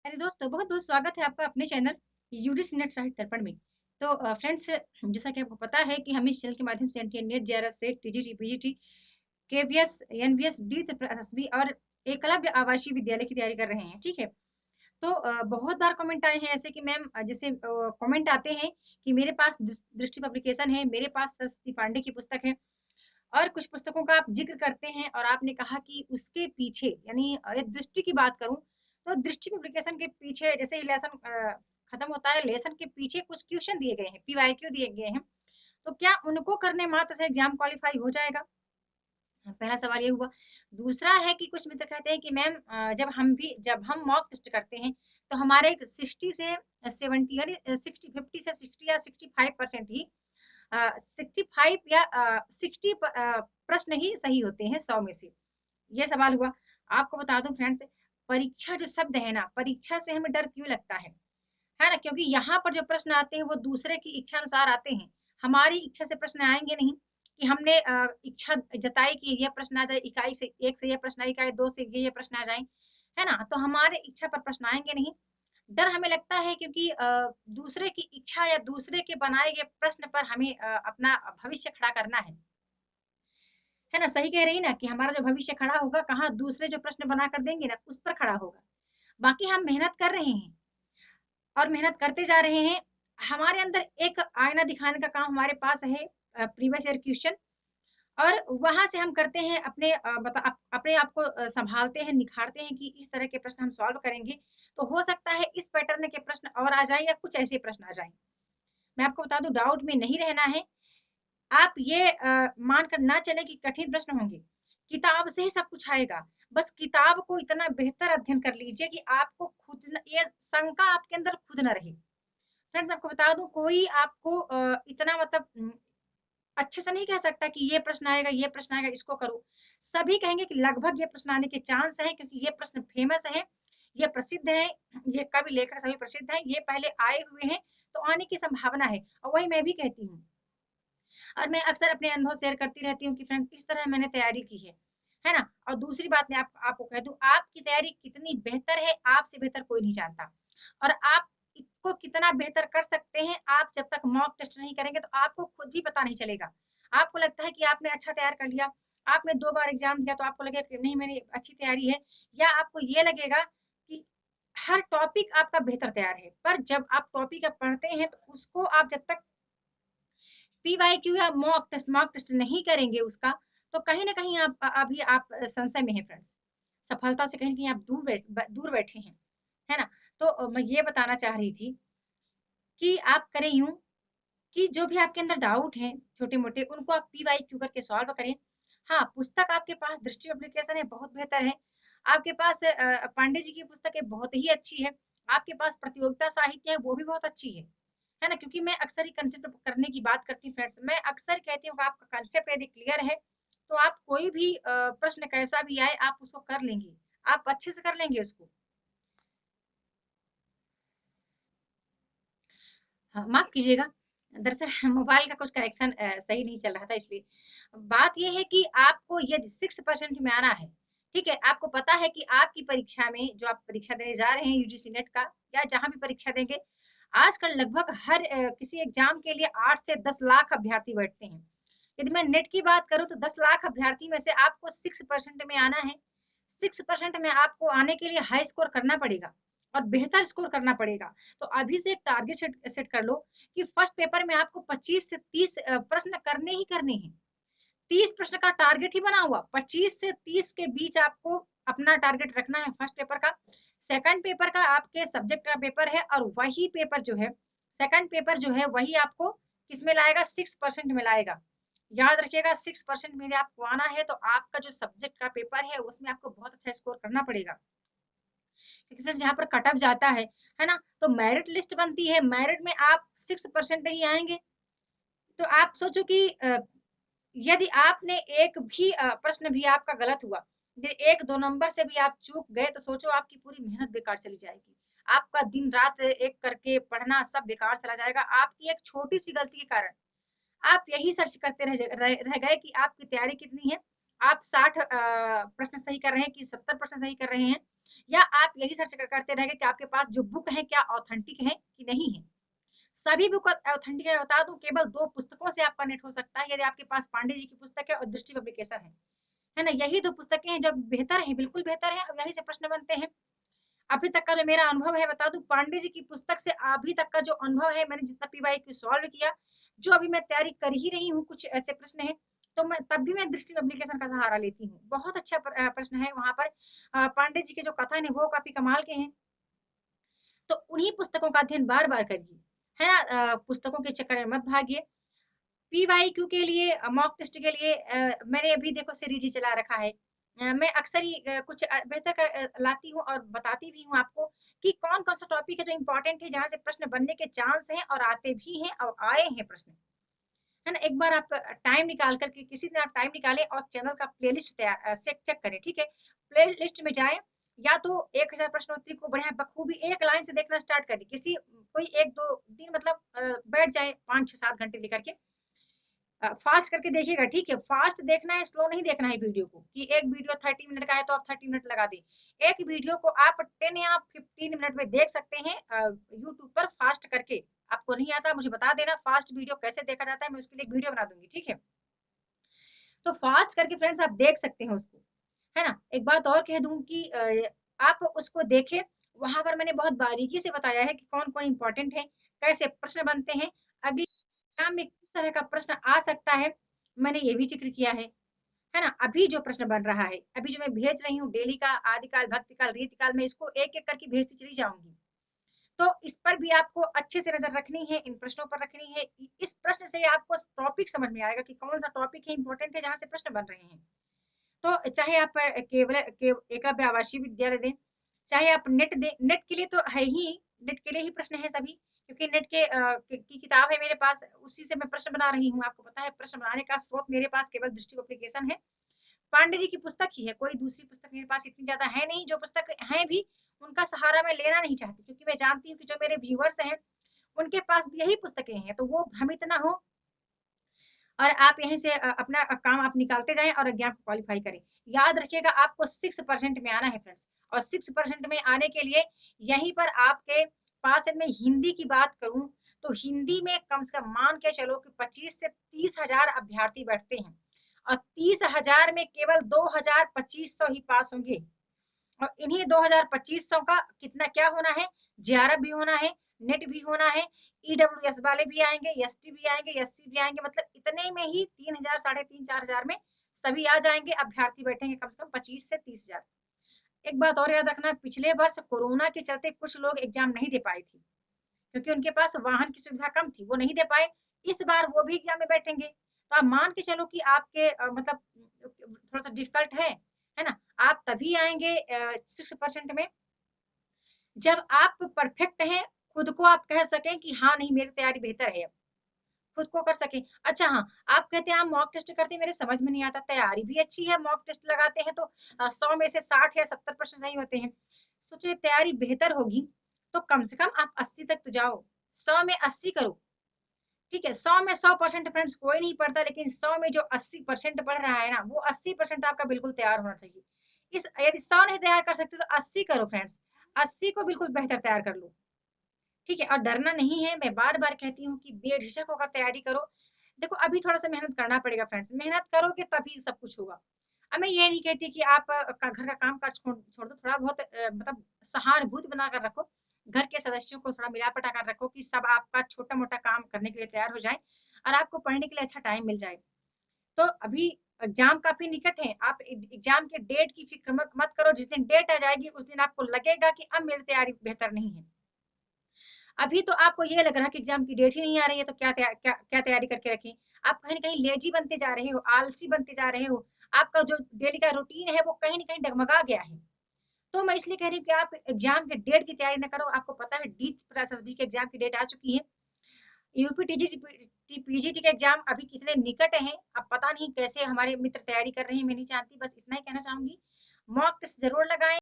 अरे दोस्तों, बहुत-बहुत स्वागत है आपका अपने चैनल यूजीसी नेट साहित्य दर्पण में। तो फ्रेंड्स, जैसा कि आपको पता है कि हम इस चैनल के माध्यम से NTA NET, JRF, SET, TGT, PGT, KVS, NVS, D SSB और एकलव्य आवासीय विद्यालय की तैयारी कर रहे हैं, ठीक है? तो बहुत बार कमेंट आए हैं ऐसे कि मैम जैसे कमेंट आते हैं कि मेरे पास दृष्टि पब्लिकेशन है, मेरे पास सरस्वती पांडे की पुस्तक है और कुछ पुस्तकों का आप ज़िक्र करते हैं और आपने कहा कि उसके पीछे यानी दृष्टि की बात करूँ, तो दृष्टि पब्लिकेशन के पीछे जैसे ही लेसन खत्म होता है, लेसन के पीछे कुछ क्वेश्चन दिए गए हैं, पीवाईक्यू दिए गए हैं, तो क्या उनको करने मात्र से एग्ज़ाम क्वालीफाई हो जाएगा? पहला सवाल ये हुआ। दूसरा है कि कुछ मित्र कहते हैं कि मैम जब हम मॉक टेस्ट करते हैं, तो हमारे 60 से 70 यानी 60 50 से 60 या 65% ही 65 या 60 प्रश्न ही सही होते हैं 100 में से। ये सवाल हुआ। आपको बता दूँ फ्रेंड्स, परीक्षा जो शब्द है ना, परीक्षा से हमें डर क्यों लगता है ना? क्योंकि यहाँ पर जो प्रश्न आते हैं वो दूसरे की इच्छा अनुसार आते हैं। हमारी इच्छा से प्रश्न आएँगे नहीं कि हमने इच्छा जताई कि ये प्रश्न आ जाए, इकाई से 1 से ये प्रश्न आए, इकाई 2 से ये प्रश्न आ जाएँ, है ना? तो हमारे इच्छा पर प्रश्न आएँगे नहीं। डर हमें लगता है क्योंकि दूसरे की इच्छा या दूसरे के बनाए गए प्रश्न पर हमें अपना भविष्य खड़ा करना है ना? सही कह रही ना कि हमारा जो भविष्य खड़ा होगा कहाँ दूसरे जो प्रश्न बनाकर देंगे ना उस पर खड़ा होगा। बाकी हम मेहनत कर रहे हैं और मेहनत करते जा रहे हैं। हमारे अंदर एक आईना दिखाने का काम हमारे पास है, प्रीवियस ईयर क्वेश्चन, और वहाँ से हम करते हैं अपने आप को सँभालते हैं, निखारते हैं कि इस तरह के प्रश्न हम सॉल्व करेंगे, तो हो सकता है इस पैटर्न के प्रश्न और आ जाएँ या कुछ ऐसे प्रश्न आ जाएँ। मैं आपको बता दूँ, डाउट में नहीं रहना है। आप ये मानकर ना चलें कि कठिन प्रश्न होंगे। किताब से ही सब कुछ आएगा। बस किताब को इतना बेहतर अध्ययन कर लीजिए कि आपको खुद न ये शंका आपके अंदर खुद ना रहे। फ्रेंड्स, मैं आपको बता दूँ, कोई आपको इतना मतलब अच्छे से नहीं कह सकता कि ये प्रश्न आएगा, इसको करो। सभी कहेंगे कि लगभग ये प्रश्न आने के चांस हैं क्योंकि ये प्रश्न फेमस हैं, ये प्रसिद्ध हैं, ये कवि लेखक सभी प्रसिद्ध हैं, ये पहले आए हुए हैं, तो आने की संभावना है और वही मैं भी कहती हूँ। और मैं अक्सर अपने अनुभव शेयर करती रहती हूँ कि फ्रेंड इस तरह मैंने तैयारी की है ना? और दूसरी बात मैं आपको कह दूँ, आपकी तैयारी कितनी बेहतर है, आपसे बेहतर कोई नहीं जानता। और आप इसको कितना बेहतर कर सकते हैं, आप जब तक मॉक टेस्ट नहीं करेंगे तो आपको खुद भी पता नहीं चलेगा। आपको लगता है कि आपने अच्छा तैयार कर लिया, आपने 2 बार एग्ज़ाम दिया तो आपको लगेगा कि नहीं मेरी अच्छी तैयारी है, या आपको ये लगेगा कि हर टॉपिक आपका बेहतर तैयार है। पर जब आप टॉपिक पढ़ते हैं तो उसको आप जब तक पीवाईक्यू या मॉक टेस्ट नहीं करेंगे उसका, तो कहीं न कहीं अभी आप संशय में हैं फ्रेंड्स। सफलता से कहीं न कहीं आप दूर बैठे हैं, है ना? तो मैं ये बताना चाह रही थी कि आप करें यूँ कि जो भी आपके अंदर डाउट हैं, छोटे-मोटे, उनको आप पीवाईक्यू करके सॉल्व करें। हाँ, पुस्तक आपके पास दृष्टि एप्लीकेशन है, बहुत बेहतर है। आपके पास पांडे जी की पुस्तक है, बहुत ही अच्छी है। आपके पास प्रतियोगिता साहित्य है, वो भी बहुत अच्छी है ना? क्योंकि मैं अक्सर ही कंसेप्ट करने की बात करती हूँ फ्रेंड्स। मैं अक्सर कहती हूँ कि आपका कंसेप्ट यदि क्लियर है, तो आप कोई भी प्रश्न कैसा भी आए, आप उसको कर लेंगे। आप अच्छे से कर लेंगे उसको। हाँ, माफ़ कीजिएगा। दरअसल मोबाइल का कुछ कनेक्शन सही नहीं चल रहा था इसलिए। बात ये है कि आपको यदि 6% में आना है, ठीक है? आपको पता है कि आपकी परीक्षा में जो आप परीक्षा देने जा रहे हैं यूजीसी नेट का या जहाँ भी परीक्षा देंगे, आजकल लगभग हर किसी एग्ज़ाम के लिए 8 से 10 लाख अभ्यर्थी बैठते हैं। यदि मैं नेट की बात करूँ तो 10 लाख अभ्यर्थी में से आपको 6% में आना है। 6% में आपको आने के लिए हाई स्कोर करना पड़ेगा और बेहतर स्कोर करना पड़ेगा। तो अभी से एक टारगेट सेट सेट कर लो कि फर्स्ट पेपर में आपको 25 से 30 प्रश्न करने ही करने हैं। 30 प्रश्न का टारगेट ही बना हुआ, 25 से 30 के बीच आपको अपना टारगेट रखना है फर्स्ट पेपर का। सेकंड पेपर का आपके सब्जेक्ट का पेपर है और वही पेपर जो है, सेकंड पेपर जो है वही आपको किसमें लाएगा, 6% में लाएगा। याद रखिएगा, 6% में यदि आपको आना है तो आपका जो सब्जेक्ट का पेपर है उसमें आपको बहुत अच्छा स्कोर करना पड़ेगा। क्योंकि फ्रेंड्स यहाँ पर कट ऑफ जाता है ना? तो मेरिट लिस्ट बनती है, मेरिट में आप 6% ही आएँगे। तो आप सोचो कि यदि आपने एक भी प्रश्न भी आपका गलत हुआ, ये 1-2 नंबर से भी आप चूक गए तो सोचो आपकी पूरी मेहनत बेकार चली जाएगी। आपका दिन-रात एक करके पढ़ना सब बेकार चला जाएगा, आपकी एक छोटी-सी गलती के कारण। आप यही सर्च करते रह गए कि आपकी तैयारी कितनी है, आप 60 प्रश्न सही कर रहे हैं कि 70 प्रश्न सही कर रहे हैं, या आप यही सर्च करते रहेंगे कि आपके पास जो बुक है क्या ऑथेंटिक है कि नहीं है। सभी बुक ऑथेंटिक है, बता दूं केवल 2 पुस्तकों से आपका नेट हो सकता है, यदि आपके पास पांडे जी की पुस्तक है और दृष्टि पब्लिकेशन है ना, यही 2 पुस्तकें हैं जो बेहतर हैं, बिल्कुल बेहतर है, और यहीं से प्रश्न बनते हैं। अभी तक का जो मेरा अनुभव है बता दूं, पांडे जी की पुस्तक से अभी तक का जो अनुभव है, मैंने जितना पीवाईक्यू सॉल्व किया, जो अभी मैं तैयारी कर ही रही हूँ, कुछ ऐसे प्रश्न हैं तो मैं तब भी मैं दृष्टि पब्लिकेशन का सहारा लेती हूँ। बहुत अच्छा प्रश्न है वहां पर। पांडे जी के जो कथन है वो काफी कमाल के हैं, तो उन्हीं पुस्तकों का अध्ययन बार बार करिए, है ना। पुस्तकों के चक्कर में मत भागिए। पीवाईक्यू के लिए, मॉक टेस्ट के लिए मैंने अभी देखो सीरीज ही चला रखा है। मैं अक्सर ही कुछ बेहतर लाती हूँ और बताती भी हूँ आपको कि कौन कौन सा टॉपिक है जो इम्पोर्टेंट है, जहाँ से प्रश्न बनने के चांस हैं और आते भी हैं और आए हैं प्रश्न, है ना। एक बार आप टाइम निकाल करके, किसी दिन आप टाइम निकालें और चैनल का प्लेलिस्ट तैयार चेक करें, ठीक है। प्लेलिस्ट में जाएं, या तो 1000 प्रश्नोत्तरी को बढ़िया बखूबी एक लाइन से देखना स्टार्ट करिए, किसी कोई 1-2 दिन मतलब बैठ जाए 5-6-7 घंटे लेकर के, फास्ट करके देखिएगा, ठीक है। फास्ट देखना है, स्लो नहीं देखना है वीडियो को, कि एक वीडियो 30 मिनट का है तो आप 30 मिनट लगा दें। एक वीडियो को आप 10 या 15 मिनट में देख सकते हैं यूट्यूब पर फास्ट करके। आपको नहीं आता मुझे बता देना फास्ट वीडियो कैसे देखा जाता है, मैं उसके लिए एक वीडियो बना दूंगी, ठीक है। तो फास्ट करके फ्रेंड्स आप देख सकते हैं उसको, है ना। एक बात और कह दूं कि आप उसको देखें, वहां पर मैंने बहुत बारीकी से बताया है कि कौन कौन इंपॉर्टेंट है, कैसे प्रश्न बनते हैं, अगले एग्जाम में किस तरह का प्रश्न आ सकता है, मैंने ये भी जिक्र किया है ना। अभी जो प्रश्न बन रहा है, अभी जो मैं भेज रही हूँ डेली का, आदिकाल, भक्तिकाल, रीतिकाल, में इसको एक एक करके भेजती चली जाऊंगी, तो इस पर भी आपको अच्छे से नजर रखनी है, इन प्रश्नों पर रखनी है। इस प्रश्न से आपको टॉपिक समझ में आएगा कि कौन सा टॉपिक है इंपॉर्टेंट है, जहां से प्रश्न बन रहे हैं। तो चाहे आप केवल एकलव्य आवासीय विद्यालय दें, चाहे आप नेट दें, नेट के लिए तो है ही, नेट के लिए ही प्रश्न है सभी, क्योंकि नेट की किताब है मेरे पास, उसी से मैं प्रश्न बना रही हूँ। आपको पता है प्रश्न बनाने का स्रोत मेरे पास केवल दृष्टि एप्लीकेशन है, पांडे जी की पुस्तक ही है, कोई दूसरी पुस्तक मेरे पास इतनी ज्यादा है नहीं। जो पुस्तक है भी उनका सहारा मैं लेना नहीं चाहती, क्योंकि मैं जानती हूँ कि जो मेरे व्यूअर्स हैं उनके पास भी यही पुस्तकें हैं, तो वो भ्रमित ना हो, और आप यहीं से अपना काम आप निकालते जाएं और एग्जाम को क्वालिफाई करें। याद रखिएगा आपको 6% में आना है फ्रेंड्स, और 6% में आने के लिए यहीं पर आपके पास, में हिंदी की बात करूं तो हिंदी में कम से कम मान के चलो कि 25 से 30 हजार अभ्यर्थी बैठते हैं, और 30 हजार में केवल 2250 ही पास होंगे, और इन्हीं 2250 का कितना क्या होना है, जेआरएफ भी होना है, नेट भी होना है, ईडब्ल्यूएस वाले भी आएंगे, एसटी भी आएंगे, एससी भी आएंगे, मतलब इतने में ही 3000, 3,500-4,000 में सभी आ जाएंगे। अभ्यर्थी बैठेंगे कम से कम 25 से 30 हजार। एक बात और याद रखना, पिछले वर्ष कोरोना के चलते कुछ लोग एग्जाम नहीं दे पाए थे, क्योंकि उनके पास वाहन की सुविधा कम थी, वो नहीं दे पाए। इस बार वो भी एग्जाम में बैठेंगे, तो आप मान के चलो कि आपके मतलब थोड़ा सा डिफिकल्ट है ना। आप तभी आएंगे 6% में जब आप परफेक्ट हैं, खुद को आप कह सकें कि हाँ नहीं मेरी तैयारी बेहतर है, खुद को कर सकें। अच्छा हाँ, आप कहते हैं आप मॉक टेस्ट करते हैं, मेरे समझ में नहीं आता, तैयारी भी अच्छी है, मॉक टेस्ट लगाते हैं तो 100 में से 60 या 70% सही होते हैं। सोचिए तैयारी बेहतर होगी तो कम से कम आप 80 तक तो जाओ, 100 में 80 करो, ठीक है। 100 में 100% फ्रेंड्स कोई नहीं पढ़ता, लेकिन 100 में जो 80% पढ़ रहा है ना, वो 80% आपका बिल्कुल तैयार होना चाहिए। इस यदि 100 नहीं तैयार कर सकते तो 80 करो फ्रेंड्स, 80 को बिल्कुल बेहतर तैयार कर लो, ठीक है। और डरना नहीं है, मैं बार बार कहती हूँ कि बेझिझक होकर तैयारी करो। देखो अभी थोड़ा सा मेहनत करना पड़ेगा फ्रेंड्स, मेहनत करोगे तभी सब कुछ होगा। अब मैं ये नहीं कहती कि आप घर का काम काज छोड़ दो, थोड़ा बहुत मतलब सहानुभूति बनाकर रखो, घर के सदस्यों को थोड़ा मिला पटा कर रखो कि सब आपका छोटा मोटा काम करने के लिए तैयार हो जाए, और आपको पढ़ने के लिए अच्छा टाइम मिल जाए। तो अभी एग्जाम काफी निकट है, आप एग्जाम के डेट की फिक्र मत करो, जिस दिन डेट आ जाएगी उस दिन आपको लगेगा कि अब मेरी तैयारी बेहतर नहीं है। अभी तो आपको ये लग रहा है कि एग्जाम की डेट ही नहीं आ रही है, तो क्या तैयारी करके रखें। आप कहीं ना कहीं लेजी बनते जा रहे हो, आलसी बनते जा रहे हो, आपका जो डेली का रूटीन है वो कहीं ना कहीं डगमगा गया है। तो मैं इसलिए कह रही हूँ कि आप एग्जाम के डेट की तैयारी ना करो। आपको पता है डी प्लस एस बी के एग्जाम की डेट आ चुकी है, यूपी पीजीटी के एग्जाम अभी कितने निकट हैं, अब पता नहीं कैसे हमारे मित्र तैयारी कर रहे हैं, मैं नहीं जानती। बस इतना ही कहना चाहूंगी, मॉक टेस्ट जरूर लगाएं।